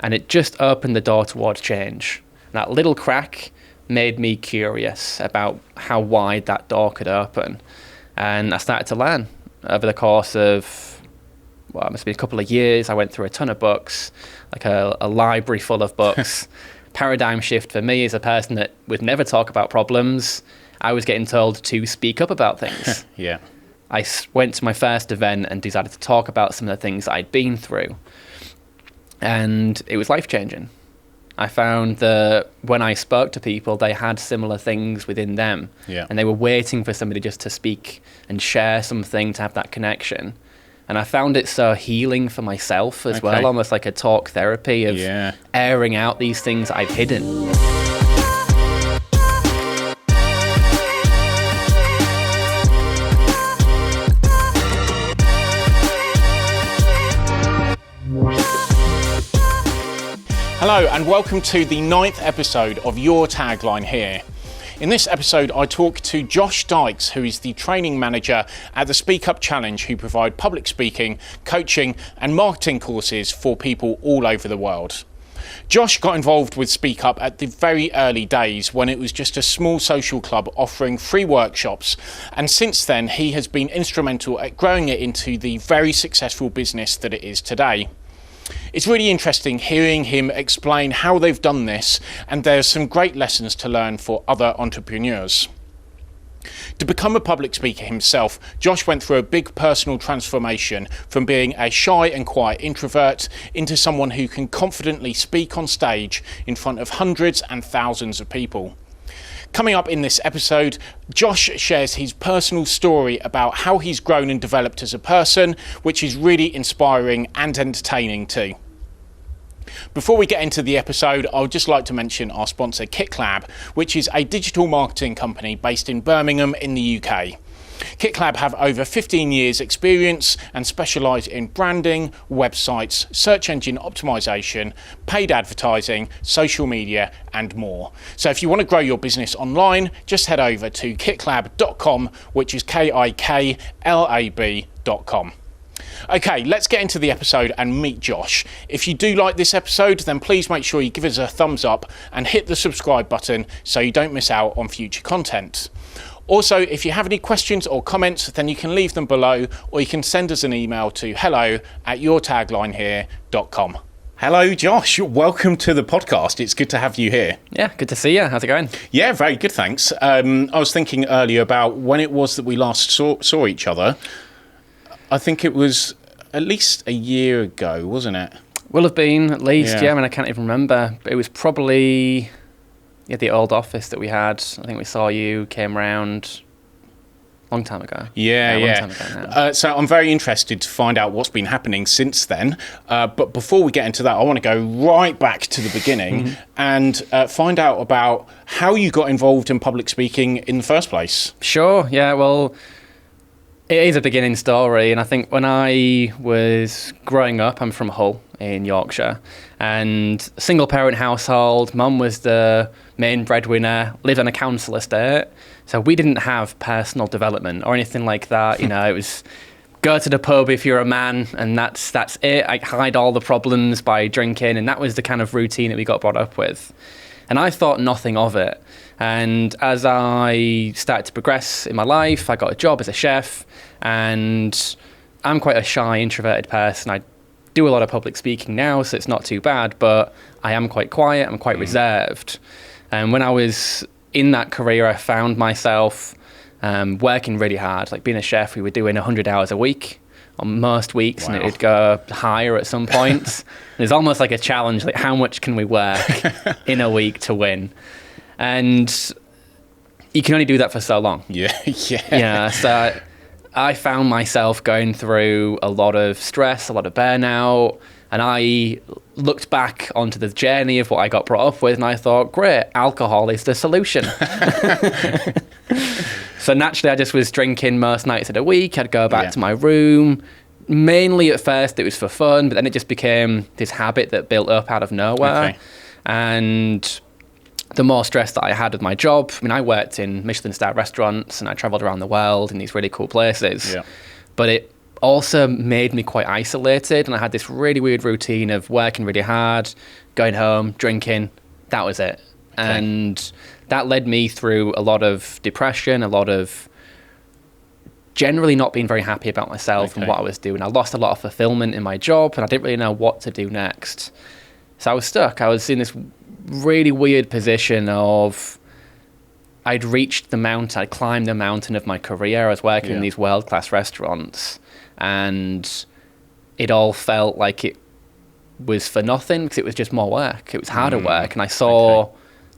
And it just opened the door towards change. That little crack made me curious about how wide that door could open. And I started to learn over the course of, well, it must be a couple of years. I went through a ton of books, like a library full of books. Paradigm shift for me as a person that would never talk about problems. I was getting told to speak up about things. Yeah. I went to my first event and decided to talk about some of the things I'd been through. And it was life-changing. I found that when I spoke to people, they had similar things within them. Yeah. And they were waiting for somebody just to speak and share something, to have that connection. And I found it so healing for myself as well, almost like a talk therapy of airing out these things I've hidden. Hello and welcome to the 9th episode of Your Tagline Here. In this episode, I talk to Josh Dykes, who is the training manager at the Speakup Challenge, who provide public speaking, coaching and marketing courses for people all over the world. Josh got involved with Speakup at the very early days when it was just a small social club offering free workshops, and since then he has been instrumental at growing it into the very successful business that it is today. It's really interesting hearing him explain how they've done this, and there's some great lessons to learn for other entrepreneurs. To become a public speaker himself, Josh went through a big personal transformation from being a shy and quiet introvert into someone who can confidently speak on stage in front of hundreds and thousands of people. Coming up in this episode, Josh shares his personal story about how he's grown and developed as a person, which is really inspiring and entertaining too. Before we get into the episode, I would just like to mention our sponsor KitKlab, which is a digital marketing company based in Birmingham in the UK. KitKlab have over 15 years experience and specialise in branding, websites, search engine optimization, paid advertising, social media and more. So if you want to grow your business online, just head over to kitlab.com, which is kiklab.com. Okay, let's get into the episode and meet Josh. If you do like this episode, then please make sure you give us a thumbs up and hit the subscribe button so you don't miss out on future content. Also, if you have any questions or comments, then you can leave them below, or you can send us an email to hello@yourtaglinehere.com. Hello, Josh. Welcome to the podcast. It's good to have you here. Yeah, good to see you. How's it going? Yeah, very good, thanks. I was thinking earlier about when it was that we last saw each other. I think it was at least a year ago, wasn't it? Will have been, at least, yeah. I mean, I can't even remember. But it was probably the old office that we had. I think we saw you, came round a long time ago. Yeah. Long time ago now. So I'm very interested to find out what's been happening since then. But before we get into that, I want to go right back to the beginning and find out about how you got involved in public speaking in the first place. Sure, yeah, well, it is a beginning story, and I think when I was growing up, I'm from Hull in Yorkshire, and single parent household, mum was the main breadwinner, lived on a council estate, so we didn't have personal development or anything like that. You know, it was go to the pub if you're a man, and that's it. I hide all the problems by drinking, and that was the kind of routine that we got brought up with. And I thought nothing of it. And as I started to progress in my life, I got a job as a chef, and I'm quite a shy, introverted person. I do a lot of public speaking now, so it's not too bad, but I am quite quiet, I'm quite reserved. And when I was in that career, I found myself working really hard. Like being a chef, we were doing 100 hours a week on most weeks, and it would go higher at some points. It's almost like a challenge, like how much can we work in a week to win? And you can only do that for so long. Yeah. So I found myself going through a lot of stress, a lot of burnout, and I looked back onto the journey of what I got brought up with, and I thought, great, alcohol is the solution. So naturally, I just was drinking most nights of the week. I'd go back to my room. Mainly at first, it was for fun, but then it just became this habit that built up out of nowhere. Okay. And the more stress that I had with my job, I mean, I worked in Michelin star restaurants and I traveled around the world in these really cool places. Yeah. But it also made me quite isolated, and I had this really weird routine of working really hard, going home, drinking. That was it. Okay. And that led me through a lot of depression, a lot of generally not being very happy about myself and what I was doing. I lost a lot of fulfillment in my job, and I didn't really know what to do next. So I was stuck. I was in this really weird position of I'd reached the mountain, I'd climbed the mountain of my career. I was working in these world-class restaurants, and it all felt like it was for nothing because it was just more work. It was harder work, and I saw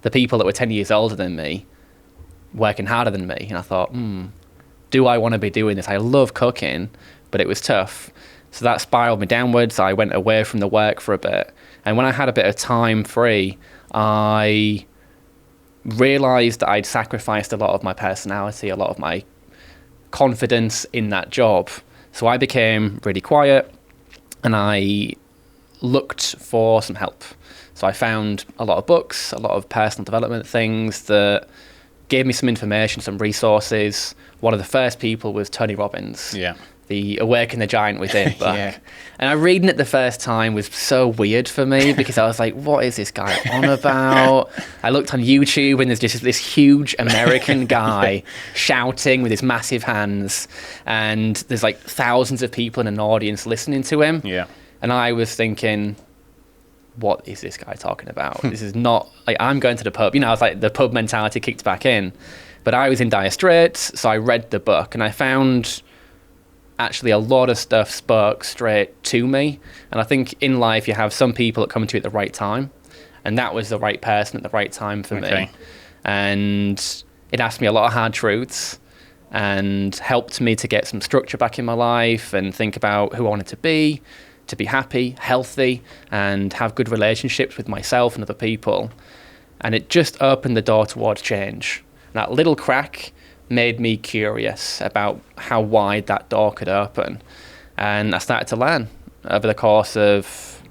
the people that were 10 years older than me working harder than me, and I thought, do I want to be doing this? I love cooking, but it was tough. So that spiraled me downwards. I went away from the work for a bit, and when I had a bit of time free, I realized that I'd sacrificed a lot of my personality, a lot of my confidence in that job. So I became really quiet, and I looked for some help. So I found a lot of books, a lot of personal development things that gave me some information, some resources. One of the first people was Tony Robbins. Yeah. The Awaken the Giant Within book. And I reading it the first time was so weird for me because I was like, what is this guy on about? I looked on YouTube, and there's just this huge American guy shouting with his massive hands, and there's like thousands of people in an audience listening to him. Yeah. And I was thinking, what is this guy talking about? This is not like I'm going to the pub. I was like, the pub mentality kicked back in. But I was in dire straits, so I read the book, and I found actually a lot of stuff spoke straight to me. And I think in life you have some people that come to you at the right time, and that was the right person at the right time for me. And it asked me a lot of hard truths and helped me to get some structure back in my life and think about who I wanted to be happy, healthy, and have good relationships with myself and other people. And it just opened the door towards change. That little crack made me curious about how wide that door could open. And I started to learn over the course of,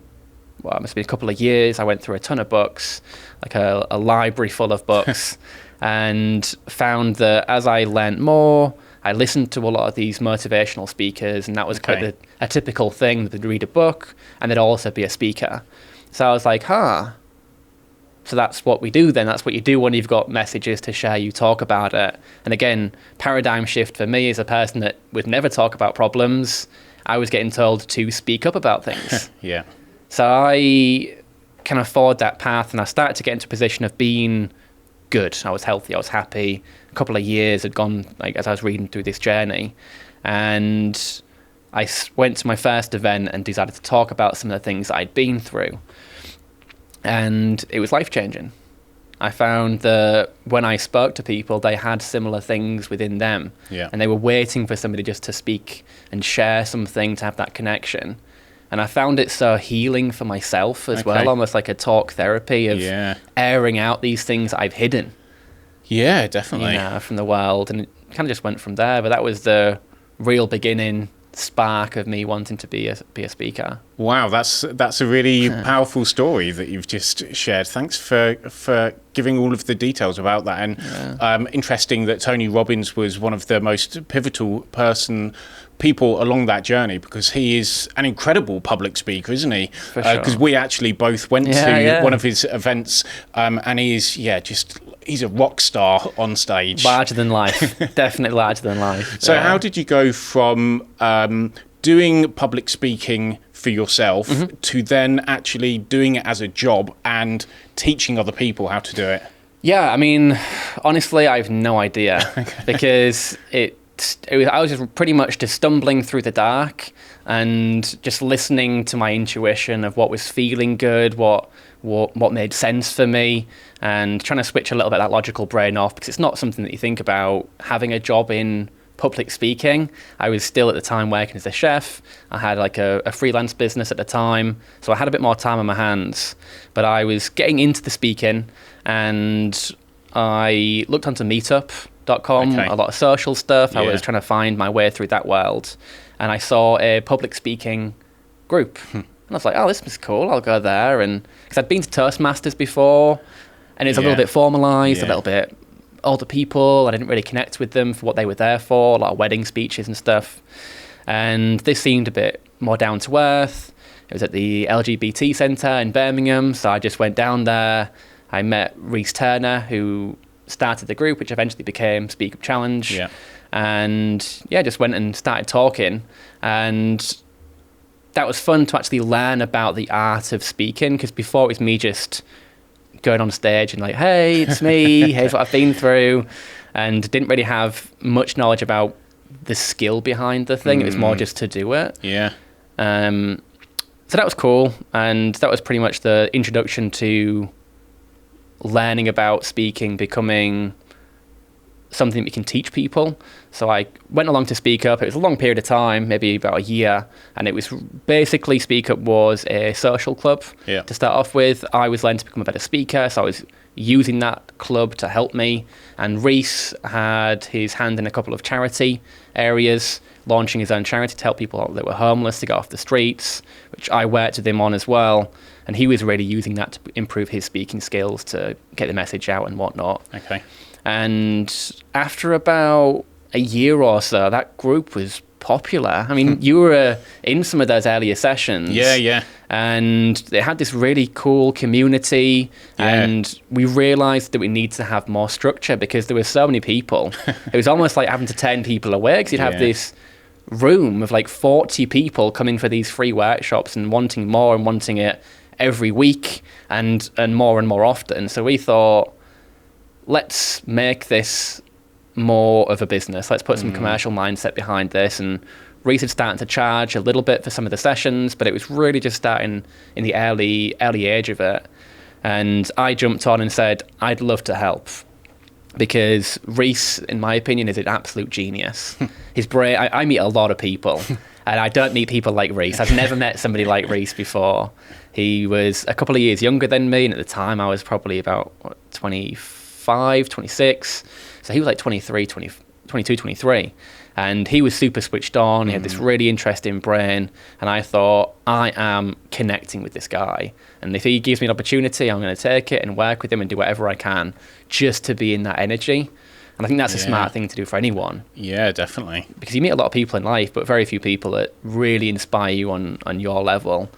it must be a couple of years. I went through a ton of books, like a library full of books, and found that as I learned more, I listened to a lot of these motivational speakers, and that was kind of a typical thing. They'd read a book and they'd also be a speaker. So I was like, so that's what we do then. That's what you do when you've got messages to share. You talk about it. And again, paradigm shift for me as a person that would never talk about problems. I was getting told to speak up about things. So I kind of followed that path, and I started to get into a position of being good. I was healthy. I was happy. A couple of years had gone, like, as I was reading through this journey, and I went to my first event and decided to talk about some of the things that I'd been through. And it was life-changing. I found that when I spoke to people, they had similar things within them. And they were waiting for somebody just to speak and share something, to have that connection. And I found it so healing for myself as well, almost like a talk therapy of airing out these things I've hidden. Yeah, definitely. From the world. And it kind of just went from there. But that was the real beginning spark of me wanting to be a speaker. Wow, that's a really powerful story that you've just shared. Thanks for giving all of the details about that. And interesting that Tony Robbins was one of the most pivotal people along that journey, because he is an incredible public speaker, isn't he? Because we actually both went to one of his events, and he's a rock star on stage. Larger than life. Definitely larger than life. So how did you go from doing public speaking for yourself to then actually doing it as a job and teaching other people how to do it? Yeah, I mean, honestly, I have no idea because I was just pretty much just stumbling through the dark and just listening to my intuition of what was feeling good, what made sense for me, and trying to switch a little bit of that logical brain off, because it's not something that you think about having a job in public speaking. I was still at the time working as a chef. I had like a freelance business at the time, so I had a bit more time on my hands. But I was getting into the speaking, and I looked onto meetup.com, a lot of social stuff. I was trying to find my way through that world, and I saw a public speaking group. And I was like, oh, this is cool, I'll go there. And because I'd been to Toastmasters before, and it's a little bit formalized, a little bit older people. I didn't really connect with them for what they were there for, a lot of wedding speeches and stuff. And this seemed a bit more down to earth. It was at the LGBT Centre in Birmingham, so I just went down there. I met Reese Turner, who started the group, which eventually became Speakup Challenge. Yeah. And yeah, just went and started talking. And that was fun to actually learn about the art of speaking, because before it was me just going on stage and like, hey, it's me, here's what I've been through, and didn't really have much knowledge about the skill behind the thing. It was more just to do it. Yeah. So that was cool, and that was pretty much the introduction to learning about speaking becoming something that you can teach people. So I went along to Speakup. It was a long period of time, maybe about a year, and it was basically, Speakup was a social club to start off with. I was learning to become a better speaker, so I was using that club to help me. And Reese had his hand in a couple of charity areas, launching his own charity to help people that were homeless to get off the streets, which I worked with him on as well. And he was really using that to improve his speaking skills, to get the message out and whatnot. Okay. And after about a year or so, that group was popular. I mean, you were in some of those earlier sessions. Yeah. And they had this really cool community. And we realized that we need to have more structure, because there were so many people. It was almost like having to turn people away, because you'd have this room of like 40 people coming for these free workshops and wanting more and wanting it every week and more often. So we thought, let's make this more of a business. Let's put some commercial mindset behind this. And Reese had started to charge a little bit for some of the sessions, but it was really just starting in the early age of it. And I jumped on and said, I'd love to help, because Reese, in my opinion, is an absolute genius. His brain, I meet a lot of people, and I don't meet people like Reese. I've never met somebody like Reese before. He was a couple of years younger than me, and at the time I was probably about 25, 26. So he was like 22, 23. And he was super switched on. He had this really interesting brain. And I thought, I am connecting with this guy. And if he gives me an opportunity, I'm going to take it and work with him and do whatever I can just to be in that energy. And I think that's a smart thing to do for anyone. Yeah, definitely. Because you meet a lot of people in life, but very few people that really inspire you on your level.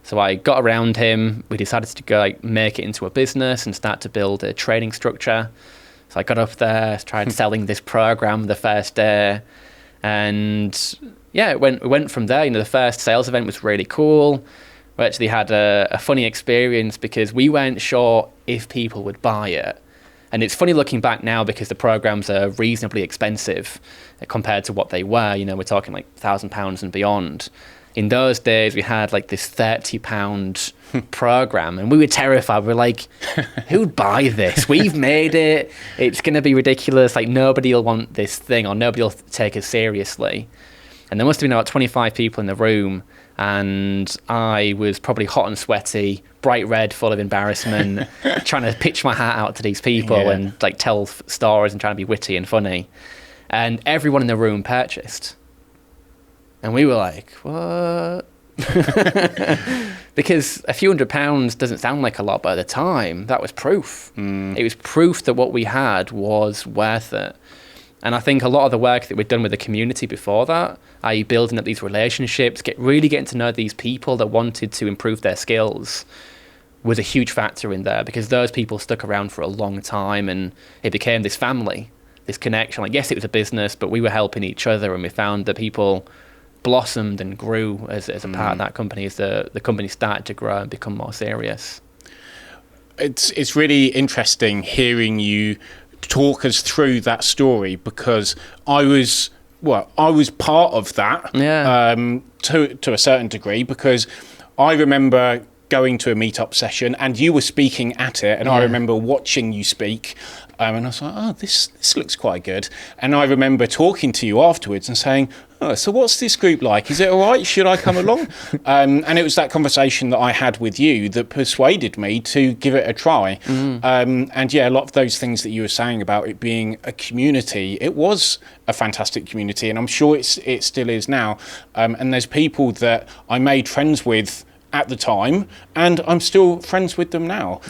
So I got around him. We decided to go make it into a business and start to build a training structure. So I got up there, tried selling this program the first day, and yeah, it went from there. The first sales event was really cool. We actually had a funny experience, because we weren't sure if people would buy it. And it's funny looking back now, because the programs are reasonably expensive compared to what they were. We're talking like £1,000 and beyond. In those days, we had like this £30 program, and we were terrified. We were like, who'd buy this? We've made it. It's going to be ridiculous. Like, nobody will want this thing, or nobody will take us seriously. And there must have been about 25 people in the room, and I was probably hot and sweaty, bright red, full of embarrassment, trying to pitch my heart out to these people and like tell stories and trying to be witty and funny. And everyone in the room purchased. And we were like, what? Because a few £100 doesn't sound like a lot, but at the time, that was proof. It was proof that what we had was worth it. And I think a lot of the work that we'd done with the community before that, i.e. building up these relationships, really getting to know these people that wanted to improve their skills, was a huge factor in there, because those people stuck around for a long time, and it became this family, this connection. Like, yes, it was a business, but we were helping each other, and we found that people blossomed and grew as a part of that company, as the company started to grow and become more serious. It's really interesting hearing you talk us through that story, because I was part of that to a certain degree, because I remember going to a meetup session and you were speaking at it, and I remember watching you speak, and I was like, oh, this looks quite good. And I remember talking to you afterwards and saying, oh, so what's this group like? Is it all right? Should I come along? And it was that conversation that I had with you that persuaded me to give it a try. And yeah, a lot of those things that you were saying about it being a community, it was a fantastic community, and I'm sure it still is now. And there's people that I made friends with at the time, and I'm still friends with them now.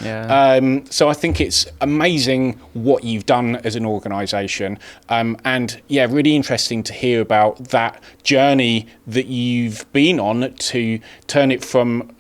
So I think it's amazing what you've done as an organisation, and yeah, really interesting to hear about that journey that you've been on to turn it from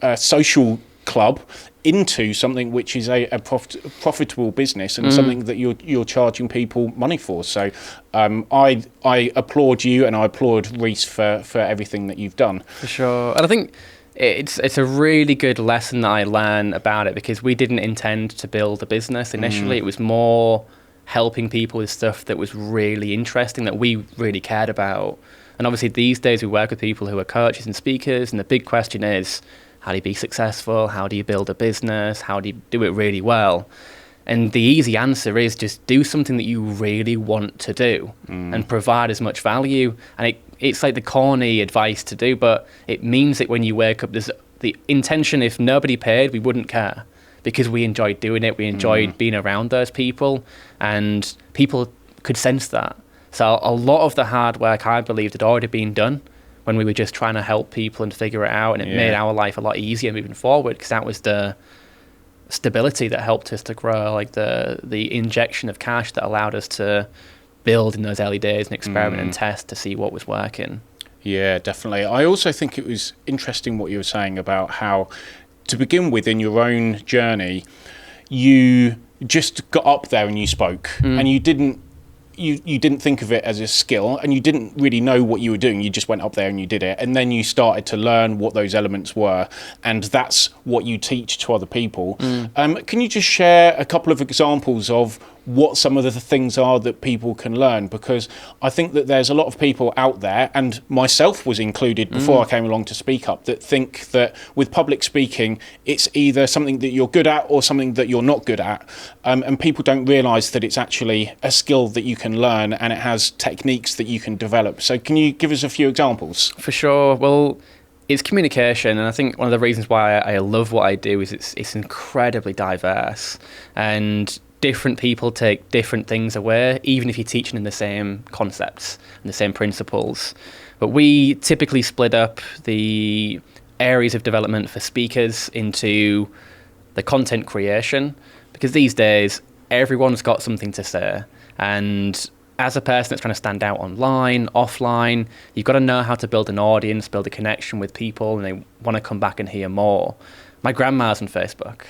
a social club into something which is a profitable business and something that you're charging people money for. So I applaud you, and I applaud Reese for everything that you've done. For sure. And I think it's a really good lesson that I learned about it, because we didn't intend to build a business initially. It was more helping people with stuff that was really interesting, that we really cared about. And obviously these days we work with people who are coaches and speakers, and the big question is, how do you be successful? How do you build a business? How do you do it really well? And the easy answer is just do something that you really want to do and provide as much value. And it's like the corny advice to do, but it means that when you wake up, there's the intention, if nobody paid, we wouldn't care, because we enjoyed doing it. We enjoyed being around those people, and people could sense that. So a lot of the hard work, I believed, had already been done when we were just trying to help people and figure it out, and it made our life a lot easier moving forward, because that was the stability that helped us to grow, like the injection of cash that allowed us to build in those early days and experiment and test to see what was working. Yeah, definitely. I also think it was interesting what you were saying about how, to begin with, in your own journey, you just got up there and you spoke, and you didn't think of it as a skill, and you didn't really know what you were doing. You just went up there and you did it, and then you started to learn what those elements were, and that's what you teach to other people. Can you just share a couple of examples of what some of the things are that people can learn? Because I think that there's a lot of people out there, and myself was included before I came along to Speakup, that think that with public speaking, it's either something that you're good at or something that you're not good at. And people don't realise that it's actually a skill that you can learn, and it has techniques that you can develop. So can you give us a few examples? For sure. Well, it's communication, and I think one of the reasons why I love what I do is it's incredibly diverse, and different people take different things away, even if you're teaching in the same concepts and the same principles. But we typically split up the areas of development for speakers into the content creation, because these days everyone's got something to say, and as a person that's trying to stand out online, offline, you've got to know how to build an audience, build a connection with people, and they want to come back and hear more. My grandma's on Facebook.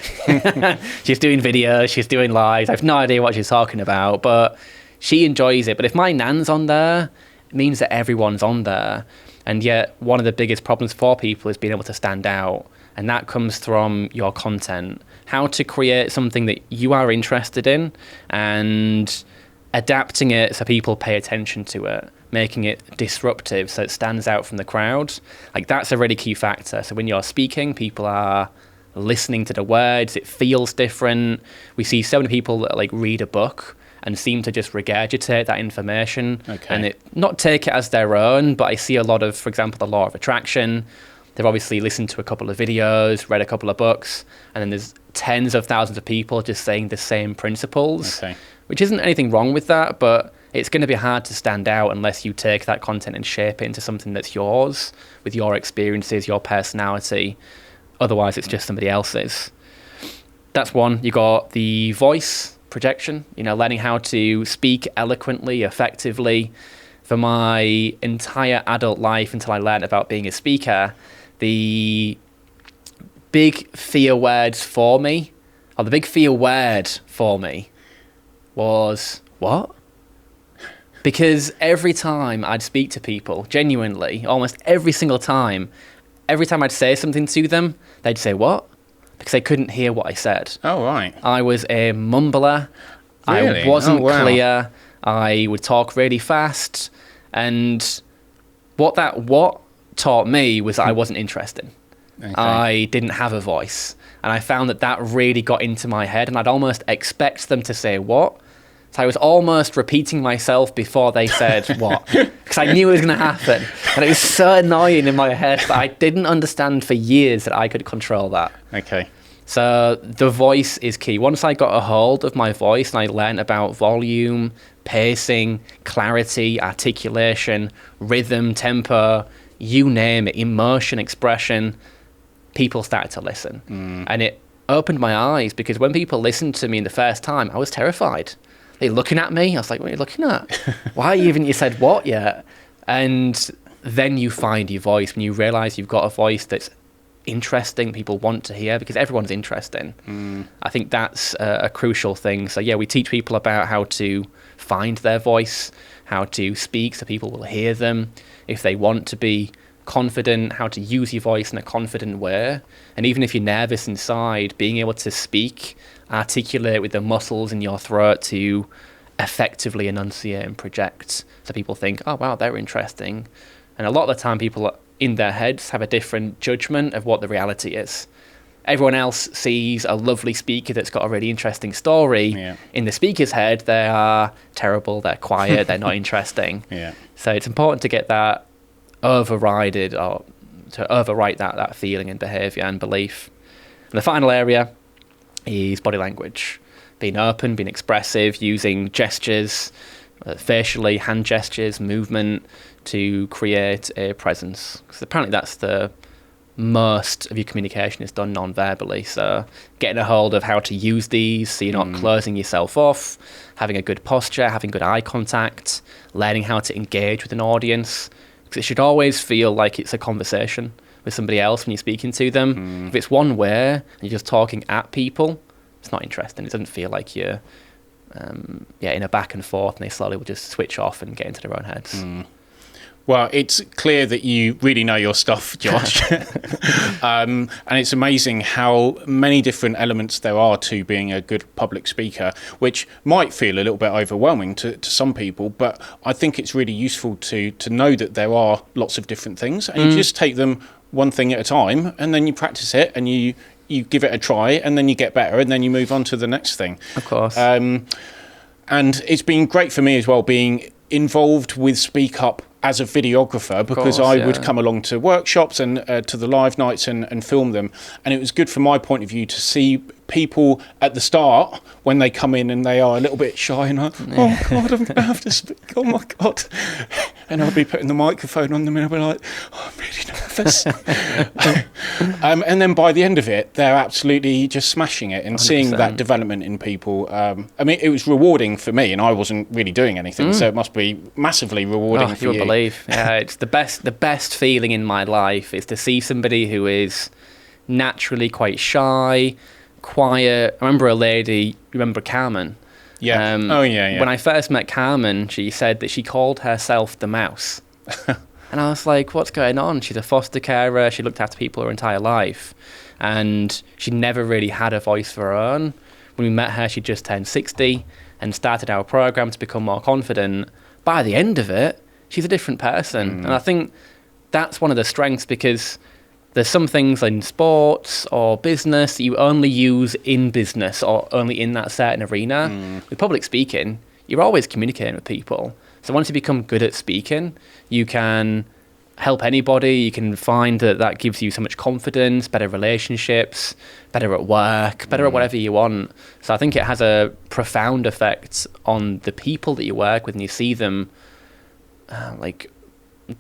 She's doing videos, she's doing lives. I have no idea what she's talking about, but she enjoys it. But if my nan's on there, it means that everyone's on there. And yet one of the biggest problems for people is being able to stand out. And that comes from your content. How to create something that you are interested in and adapting it so people pay attention to it, making it disruptive so it stands out from the crowd. Like, that's a really key factor. So when you're speaking, people are listening to the words, it feels different. We see so many people that like read a book and seem to just regurgitate that information and not take it as their own, but I see a lot of, for example, the law of attraction. They've obviously listened to a couple of videos, read a couple of books, and then there's tens of thousands of people just saying the same principles, which isn't anything wrong with that, but it's going to be hard to stand out unless you take that content and shape it into something that's yours, with your experiences, your personality. Otherwise, it's just somebody else's. That's one. You got the voice projection, learning how to speak eloquently, effectively. For my entire adult life, until I learned about being a speaker, the big fear words for me, or the big fear word for me was, what? Because every time I'd speak to people, genuinely, almost every single time I'd say something to them, they'd say, what? Because they couldn't hear what I said. Oh, right. I was a mumbler. Really? I wasn't clear. I would talk really fast. And what taught me was that I wasn't interested. I didn't have a voice. And I found that really got into my head, and I'd almost expect them to say, what? So I was almost repeating myself before they said what, because I knew it was going to happen. And it was so annoying in my head, but I didn't understand for years that I could control that. So the voice is key. Once I got a hold of my voice and I learned about volume, pacing, clarity, articulation, rhythm, tempo, you name it, emotion, expression, people started to listen. And it opened my eyes, because when people listened to me the first time, I was terrified. They're looking at me. I was like, what are you looking at? Why haven't you said what yet? And then you find your voice, when you realize you've got a voice that's interesting, people want to hear, because everyone's interesting. I think that's a crucial thing. So yeah, we teach people about how to find their voice, how to speak so people will hear them, if they want to be confident, how to use your voice in a confident way. And even if you're nervous inside, being able to speak, articulate with the muscles in your throat to effectively enunciate and project, so people think, oh wow, they're interesting. And a lot of the time people in their heads have a different judgment of what the reality is. Everyone else sees a lovely speaker that's got a really interesting story. Yeah. In the speaker's head, they are terrible, they're quiet, they're not interesting. Yeah. So it's important to get that overrided, or to overwrite that feeling and behaviour and belief. And the final area is body language. Being open, being expressive, using gestures, facially, hand gestures, movement to create a presence. Because apparently that's the most of your communication is done non-verbally. So getting a hold of how to use these so you're not closing yourself off, having a good posture, having good eye contact, learning how to engage with an audience. Because it should always feel like it's a conversation with somebody else when you're speaking to them. If it's one way and you're just talking at people, it's not interesting. It doesn't feel like you're in a back and forth, and they slowly will just switch off and get into their own heads. Well, it's clear that you really know your stuff, Josh. And it's amazing how many different elements there are to being a good public speaker, which might feel a little bit overwhelming to some people, but I think it's really useful to know that there are lots of different things, and you just take them one thing at a time, and then you practice it, and you give it a try, and then you get better, and then you move on to the next thing. Of course. And it's been great for me as well, being involved with Speakup as a videographer, because I would come along to workshops and to the live nights and film them. And it was good from my point of view to see people at the start, when they come in and they are a little bit shy and like, oh God, I'm going to have to speak, oh my God. And I'll be putting the microphone on them and I'll be like, oh, I'm really nervous. And then by the end of it, they're absolutely just smashing it, and 100%. Seeing that development in people. I mean, it was rewarding for me, and I wasn't really doing anything, so it must be massively rewarding for you. You would believe. Yeah, it's the best feeling in my life is to see somebody who is naturally quite shy, quiet. I remember a lady, remember Carmen? Yeah. When I first met Carmen, she said that she called herself the mouse. And I was like, what's going on? She's a foster carer. She looked after people her entire life. And she never really had a voice of her own. When we met her, she just turned 60 and started our program to become more confident. By the end of it, she's a different person. And I think that's one of the strengths, because there's some things in sports or business that you only use in business or only in that certain arena. With public speaking, you're always communicating with people. So once you become good at speaking, you can help anybody. You can find that gives you so much confidence, better relationships, better at work, better at whatever you want. So I think it has a profound effect on the people that you work with, and you see them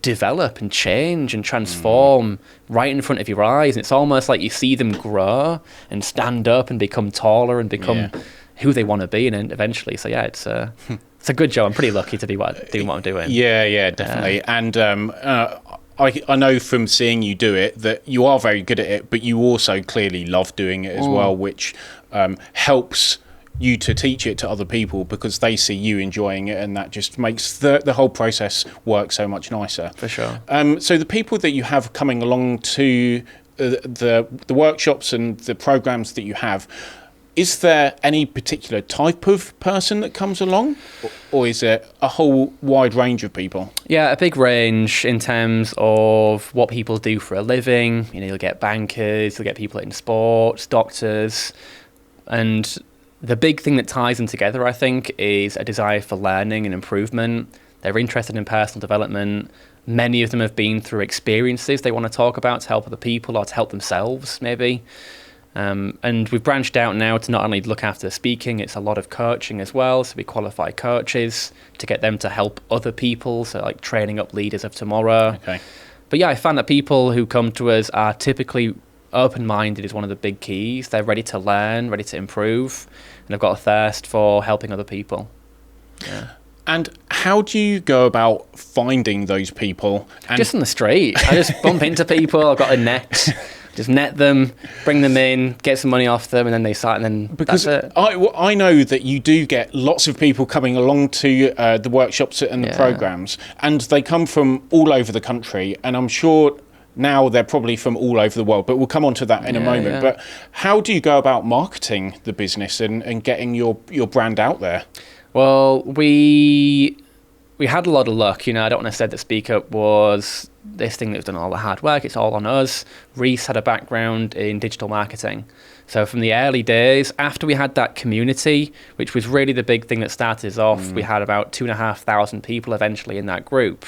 develop and change and transform right in front of your eyes. And it's almost like you see them grow and stand up and become taller and become who they want to be, and eventually. So yeah, it's a good job. I'm pretty lucky to be doing what I'm doing. Yeah, definitely. And I know from seeing you do it that you are very good at it, but you also clearly love doing it as well, which helps you to teach it to other people, because they see you enjoying it, and that just makes the whole process work so much nicer. For sure. So the people that you have coming along to the workshops and the programs that you have, is there any particular type of person that comes along, or is it a whole wide range of people? Yeah, a big range in terms of what people do for a living. You'll get bankers, you'll get people in sports, doctors, and the big thing that ties them together, I think, is a desire for learning and improvement. They're interested in personal development. Many of them have been through experiences they want to talk about to help other people or to help themselves, maybe. And we've branched out now to not only look after speaking, it's a lot of coaching as well. So we qualify coaches to get them to help other people, so like training up leaders of tomorrow. Okay. But yeah, I found that people who come to us are typically open-minded is one of the big keys. They're ready to learn, ready to improve, and they've got a thirst for helping other people. Yeah. And how do you go about finding those people? Just on the street. I just bump into people. I've got a net. Just net them, bring them in, get some money off them, and then they start, and then because that's it. I know that you do get lots of people coming along to the workshops and the programs, and they come from all over the country, and I'm sure now they're probably from all over the world, but we'll come on to that in a moment. Yeah. But how do you go about marketing the business and getting your brand out there? Well, we had a lot of luck. I don't want to say that Speakup was this thing that's done all the hard work. It's all on us. Reese had a background in digital marketing. So from the early days, after we had that community, which was really the big thing that started us off, we had about 2,500 people eventually in that group.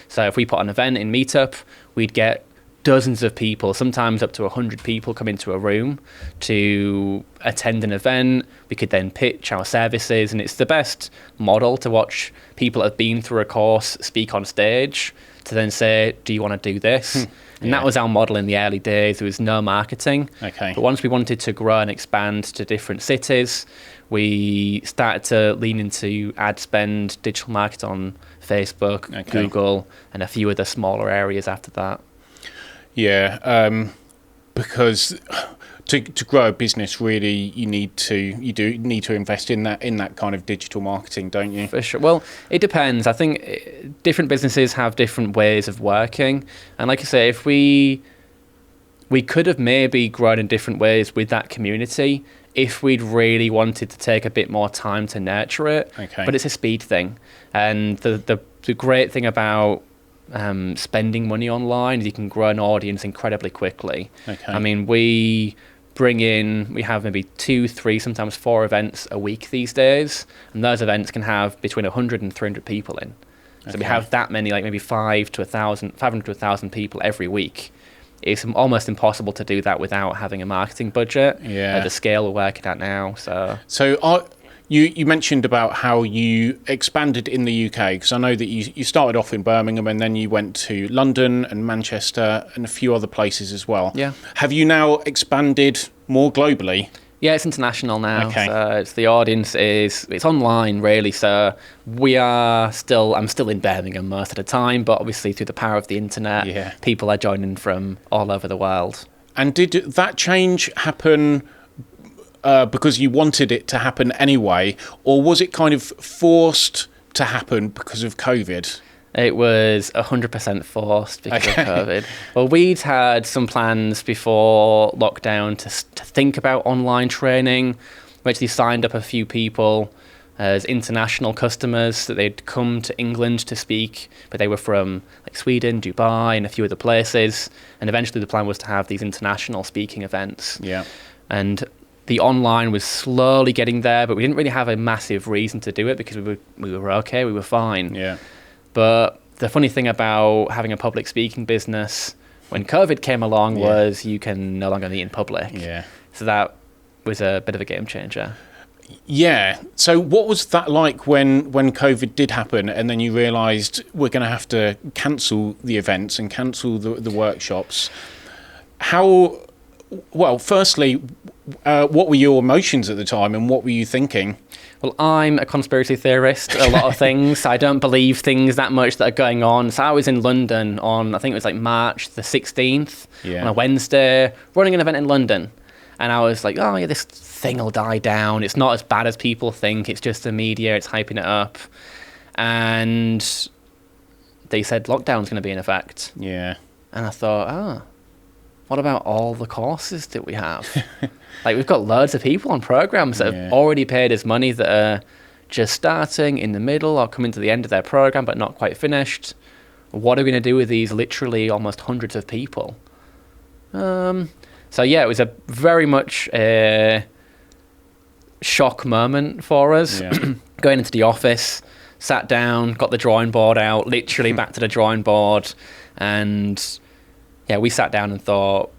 So if we put an event in Meetup, we'd get dozens of people, sometimes up to 100 people come into a room to attend an event. We could then pitch our services, and it's the best model to watch people that have been through a course speak on stage to then say, do you want to do this? And that was our model in the early days. There was no marketing. Okay. But once we wanted to grow and expand to different cities, we started to lean into ad spend, digital marketing on Facebook, Google, and a few other smaller areas after that. Yeah, because to grow a business, really, you do need to invest in that kind of digital marketing, don't you? For sure. Well, it depends. I think different businesses have different ways of working, and like I say, if we could have maybe grown in different ways with that community if we'd really wanted to take a bit more time to nurture it. Okay. But it's a speed thing, and the great thing about spending money online is you can grow an audience incredibly quickly. Okay. I mean, we have maybe 2, 3, sometimes 4 events a week these days, and those events can have between 100 and 300 people in. So we have that many, like maybe 500 to 1,000 people every week. It's almost impossible to do that without having a marketing budget at the scale we're working at now. So you mentioned about how you expanded in the UK, because I know that you started off in Birmingham and then you went to London and Manchester and a few other places as well. Yeah. Have you now expanded more globally? Yeah, it's international now. Okay. So the audience it's online really. So I'm still in Birmingham most of the time, but obviously through the power of the internet, people are joining from all over the world. And did that change happen because you wanted it to happen anyway, or was it kind of forced to happen because of COVID? It was 100% forced because of COVID. Well, we'd had some plans before lockdown to think about online training. We actually signed up a few people as international customers that they'd come to England to speak, but they were from like Sweden, Dubai, and a few other places. And eventually the plan was to have these international speaking events. Yeah. And the online was slowly getting there, but we didn't really have a massive reason to do it because we were okay, we were fine. Yeah. But the funny thing about having a public speaking business when COVID came along was you can no longer meet in public. Yeah. So that was a bit of a game changer. Yeah. So what was that like when COVID did happen and then you realised we're going to have to cancel the events and cancel the workshops? Firstly, what were your emotions at the time and what were you thinking? Well, I'm a conspiracy theorist, a lot of things. I don't believe things that much that are going on. So I was in London on, I think it was like March the 16th, on a Wednesday, running an event in London. And I was like, oh yeah, this thing will die down. It's not as bad as people think. It's just the media, it's hyping it up. And they said lockdown's going to be in effect. Yeah. And I thought, what about all the courses that we have? Like, we've got loads of people on programs that have already paid us money that are just starting, in the middle, or coming to the end of their program but not quite finished. What are we going to do with these literally almost hundreds of people? So yeah, it was a very much a shock moment for us. Yeah. Going into the office, sat down, got the drawing board out, literally back to the drawing board, and we sat down and thought,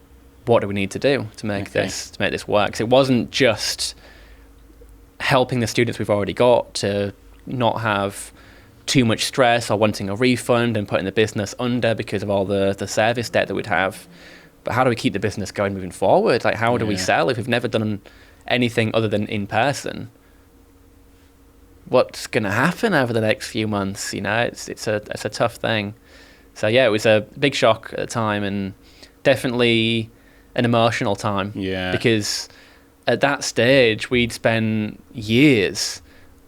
what do we need to do to make this work? So it wasn't just helping the students we've already got to not have too much stress or wanting a refund and putting the business under because of all the service debt that we'd have. But how do we keep the business going moving forward? Like, how do we sell if we've never done anything other than in person? What's going to happen over the next few months? You know, it's a tough thing. So yeah, it was a big shock at the time, and definitely an emotional time. Yeah. Because at that stage, we'd spent years,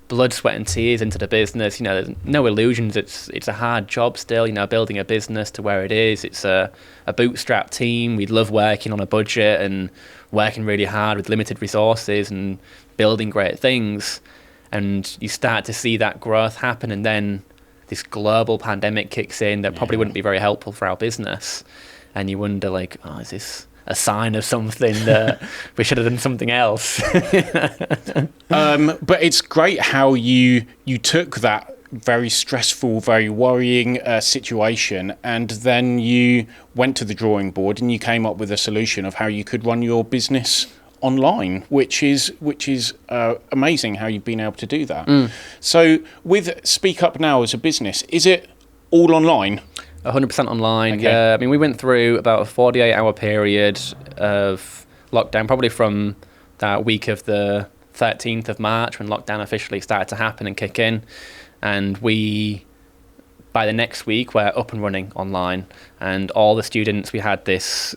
blood, sweat and tears into the business. You know, there's no illusions. It's a hard job still, you know, building a business to where it is. It's a bootstrap team. We'd love working on a budget and working really hard with limited resources and building great things. And you start to see that growth happen, and then this global pandemic kicks in that probably wouldn't be very helpful for our business. And you wonder, like, oh, is this a sign of something that we should have done something else? But it's great how you took that very stressful, very worrying situation, and then you went to the drawing board and you came up with a solution of how you could run your business online, which is amazing how you've been able to do that. So with Speakup now as a business, is it all online? 100% online. Okay. Yeah, I mean, we went through about a 48-hour period of lockdown, probably from that week of the 13th of March when lockdown officially started to happen and kick in. And by the next week, we're up and running online. And all the students, we had this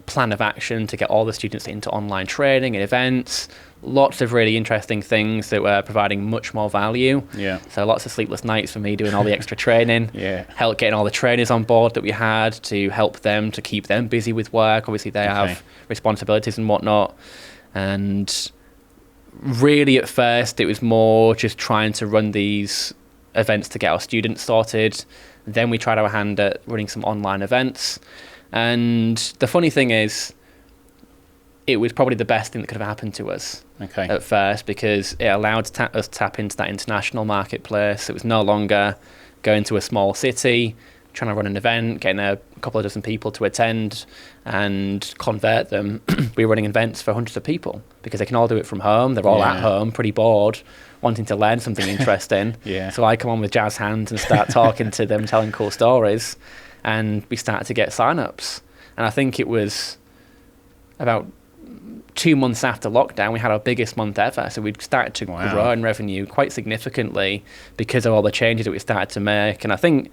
plan of action to get all the students into online training and events. Lots of really interesting things that were providing much more value. Yeah. So lots of sleepless nights for me doing all the extra training. Yeah. Help getting all the trainers on board that we had to help them, to keep them busy with work. Obviously they have responsibilities and whatnot. And really at first it was more just trying to run these events to get our students sorted. Then we tried our hand at running some online events. And the funny thing is, it was probably the best thing that could have happened to us at first, because it allowed us to tap into that international marketplace. It was no longer going to a small city, trying to run an event, getting a couple of dozen people to attend and convert them. We were running events for hundreds of people because they can all do it from home. They're all at home, pretty bored, wanting to learn something interesting. So I come on with jazz hands and start talking to them, telling cool stories. And we started to get sign-ups. And I think it was about 2 months after lockdown, we had our biggest month ever. So we'd started to grow in revenue quite significantly because of all the changes that we started to make. And I think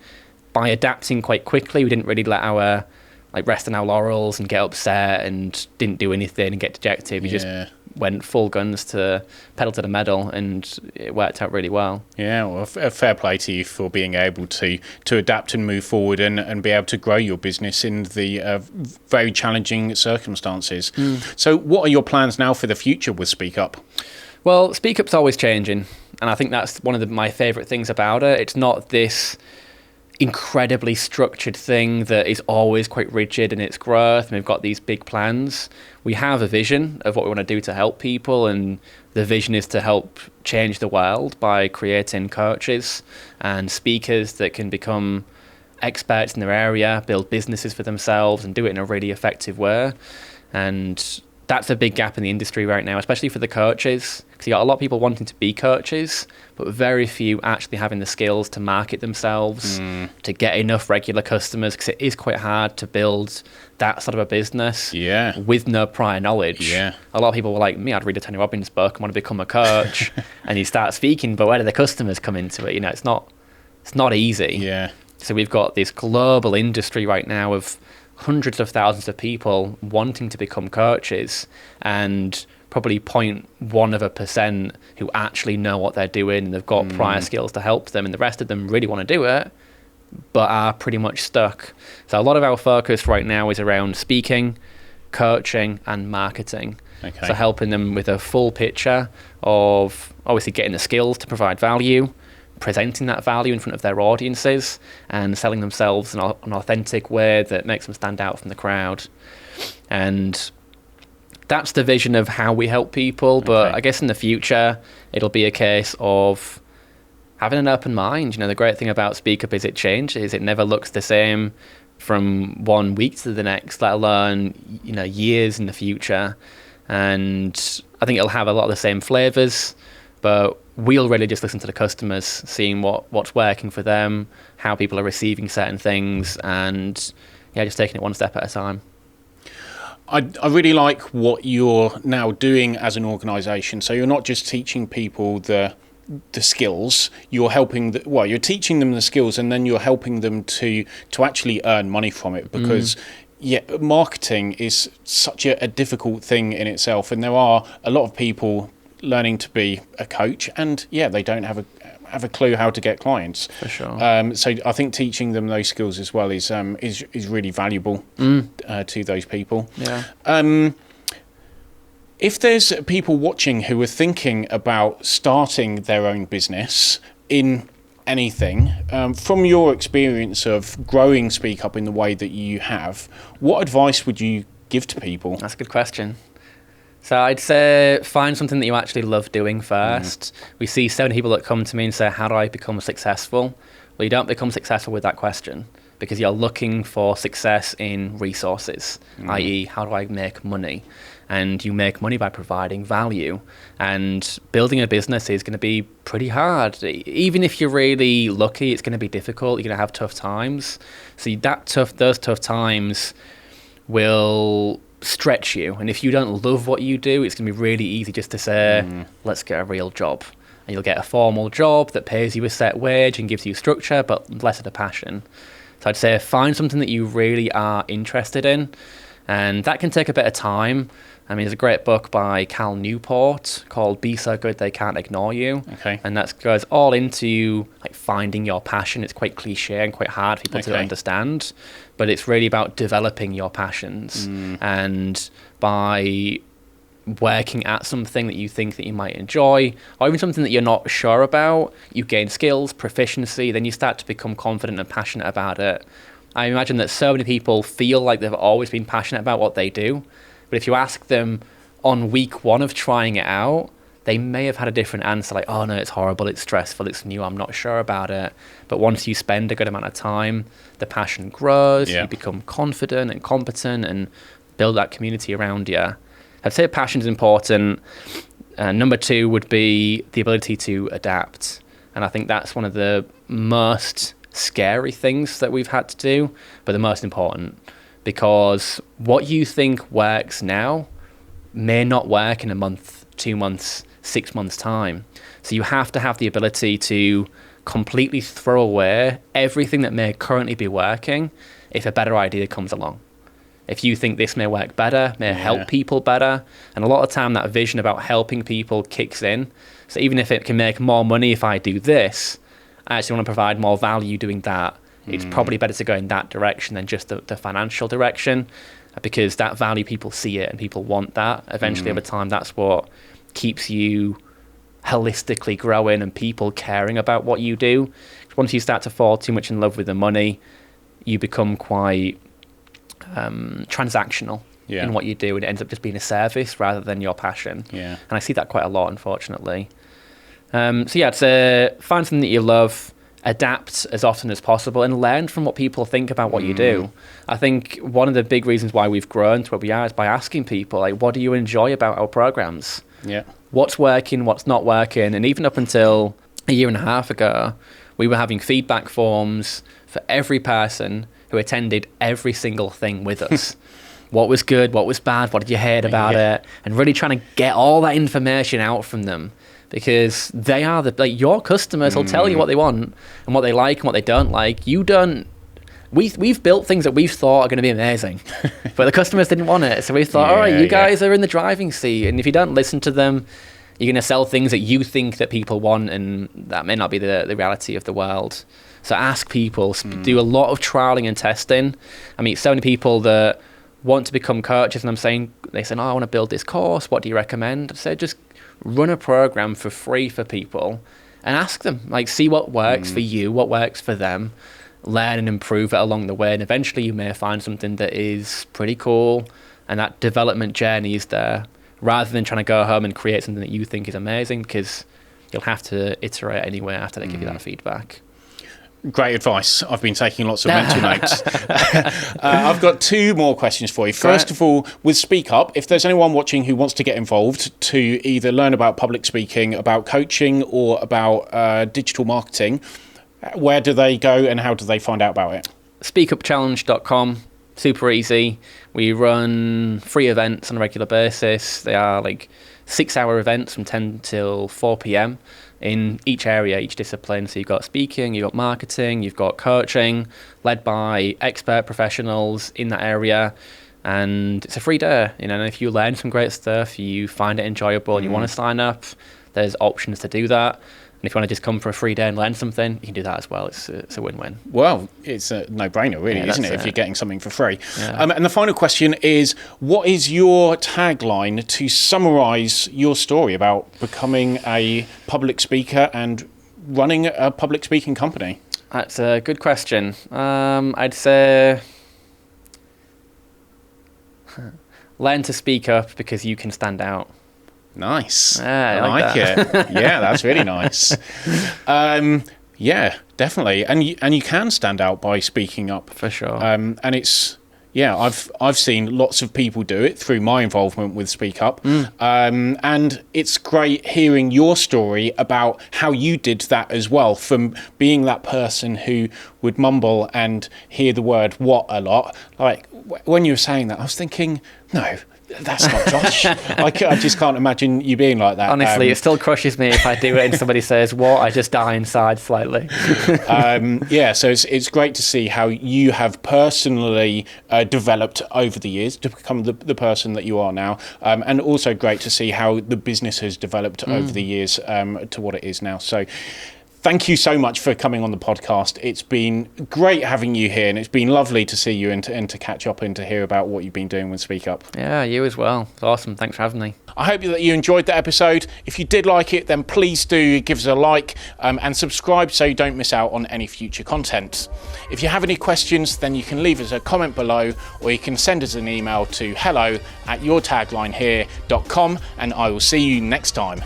by adapting quite quickly, we didn't really let our rest on our laurels and get upset and didn't do anything and get dejected. We just went full guns to pedal to the metal, and it worked out really well. Yeah, well, a fair play to you for being able to adapt and move forward and be able to grow your business in the very challenging circumstances. So what are your plans now for the future with Speakup? Well, Speakup's always changing, and I think that's one of my favourite things about it. It's not this incredibly structured thing that is always quite rigid in its growth, and we've got these big plans. We have a vision of what we want to do to help people, and the vision is to help change the world by creating coaches and speakers that can become experts in their area, build businesses for themselves and do it in a really effective way. And that's a big gap in the industry right now, especially for the coaches, because you got a lot of people wanting to be coaches, but very few actually having the skills to market themselves, to get enough regular customers, because it is quite hard to build that sort of a business with no prior knowledge. A lot of people were like me, I'd read a Tony Robbins book and want to become a coach, and you start speaking, but where do the customers come into it? You know, it's not easy. So we've got this global industry right now of hundreds of thousands of people wanting to become coaches, and probably 0.1% who actually know what they're doing and they've got prior skills to help them, and the rest of them really want to do it but are pretty much stuck. So a lot of our focus right now is around speaking, coaching and marketing. So helping them with a full picture of obviously getting the skills to provide value, presenting that value in front of their audiences, and selling themselves in an authentic way that makes them stand out from the crowd. And that's the vision of how we help people. But I guess in the future, it'll be a case of having an open mind. You know, the great thing about Speakup is it changes. It never looks the same from 1 week to the next, let alone, you know, years in the future. And I think it'll have a lot of the same flavors, but we'll really just listen to the customers, seeing what's working for them, how people are receiving certain things, and just taking it one step at a time. I really like what you're now doing as an organisation. So you're not just teaching people the skills, you're helping you're teaching them the skills, and then you're helping them to actually earn money from it, because marketing is such a difficult thing in itself, and there are a lot of people learning to be a coach, and they don't have a clue how to get clients. For sure. So I think teaching them those skills as well is really valuable to those people. Yeah. If there's people watching who are thinking about starting their own business in anything, from your experience of growing Speakup in the way that you have, what advice would you give to people? That's a good question. So I'd say find something that you actually love doing first. We see so many people that come to me and say, how do I become successful? Well, you don't become successful with that question, because you're looking for success in resources, i.e. how do I make money? And you make money by providing value. And building a business is going to be pretty hard. Even if you're really lucky, it's going to be difficult. You're going to have tough times. So those tough times will stretch you. And if you don't love what you do, it's going to be really easy just to say, let's get a real job. And you'll get a formal job that pays you a set wage and gives you structure, but less of the passion. So I'd say find something that you really are interested in. And that can take a bit of time. I mean, there's a great book by Cal Newport called Be So Good They Can't Ignore You. Okay. And that goes all into like finding your passion. It's quite cliche and quite hard for people to understand, but it's really about developing your passions. And by working at something that you think that you might enjoy, or even something that you're not sure about, you gain skills, proficiency, then you start to become confident and passionate about it. I imagine that so many people feel like they've always been passionate about what they do. But if you ask them on week one of trying it out, they may have had a different answer, like, oh no, it's horrible, it's stressful, it's new, I'm not sure about it. But once you spend a good amount of time, the passion grows, you become confident and competent and build that community around you. I'd say passion is important. Number two would be the ability to adapt. And I think that's one of the most scary things that we've had to do, but the most important. Because what you think works now may not work in a month, 2 months, 6 months' time. So you have to have the ability to completely throw away everything that may currently be working if a better idea comes along. If you think this may work better, may help people better, and a lot of time that vision about helping people kicks in. So even if it can make more money if I do this, I actually want to provide more value doing that. It's probably better to go in that direction than just the financial direction, because that value, people see it and people want that. Eventually, over time, that's what keeps you holistically growing and people caring about what you do. Once you start to fall too much in love with the money, you become quite transactional in what you do, and it ends up just being a service rather than your passion. And I see that quite a lot, unfortunately. It's find something that you love, adapt as often as possible, and learn from what people think about what you do. I think one of the big reasons why we've grown to where we are is by asking people, like, what do you enjoy about our programs? What's working, what's not working? And even up until a year and a half ago, we were having feedback forms for every person who attended every single thing with us. What was good, what was bad, what did you hate about it? And really trying to get all that information out from them. Because they are your customers will tell you what they want and what they like and what they don't like. We've built things that we've thought are going to be amazing, but the customers didn't want it. So we thought, all right, you guys are in the driving seat, and if you don't listen to them, you're going to sell things that you think that people want, and that may not be the reality of the world. So ask people, do a lot of trialing and testing. I meet so many people that want to become coaches, and they say, oh, I want to build this course. What do you recommend? I said, just run a program for free for people and ask them, like, see what works for you, what works for them, learn and improve it along the way. And eventually you may find something that is pretty cool, and that development journey is there, rather than trying to go home and create something that you think is amazing, because you'll have to iterate anyway after they give you that feedback. Great advice. I've been taking lots of mental notes. I've got 2 more questions for you. First of all, with Speakup, if there's anyone watching who wants to get involved to either learn about public speaking, about coaching, or about digital marketing, where do they go and how do they find out about it? Speakupchallenge.com. Super easy. We run free events on a regular basis. They are like 6-hour events from 10 till 4 p.m. in each area, each discipline. So you've got speaking, you've got marketing, you've got coaching, led by expert professionals in that area. And it's a free day. You know, and if you learn some great stuff, you find it enjoyable, and you want to sign up, there's options to do that. And if you want to just come for a free day and learn something, you can do that as well. It's a win-win. Well, it's a no-brainer, really, isn't it, if you're getting something for free? Yeah. And the final question is, what is your tagline to summarise your story about becoming a public speaker and running a public speaking company? That's a good question. I'd say learn to speak up because you can stand out. Nice. I like it. Yeah, that's really nice. Yeah, definitely. And you can stand out by speaking up. For sure. And it's, yeah, I've seen lots of people do it through my involvement with Speakup. And it's great hearing your story about how you did that as well, from being that person who would mumble and hear the word "what" a lot. Like, when you were saying that, I was thinking, no, that's not Josh. I just can't imagine you being like that. Honestly, it still crushes me if I do it and somebody says "what." I just die inside slightly. Yeah, so it's great to see how you have personally developed over the years to become the person that you are now, and also great to see how the business has developed over the years to what it is now. So thank you so much for coming on the podcast. It's been great having you here, and it's been lovely to see you and to catch up and to hear about what you've been doing with Speakup. Yeah, you as well. It's awesome. Thanks for having me. I hope that you enjoyed the episode. If you did like it, then please do give us a like and subscribe so you don't miss out on any future content. If you have any questions, then you can leave us a comment below, or you can send us an email to hello@yourtaglinehere.com, and I will see you next time.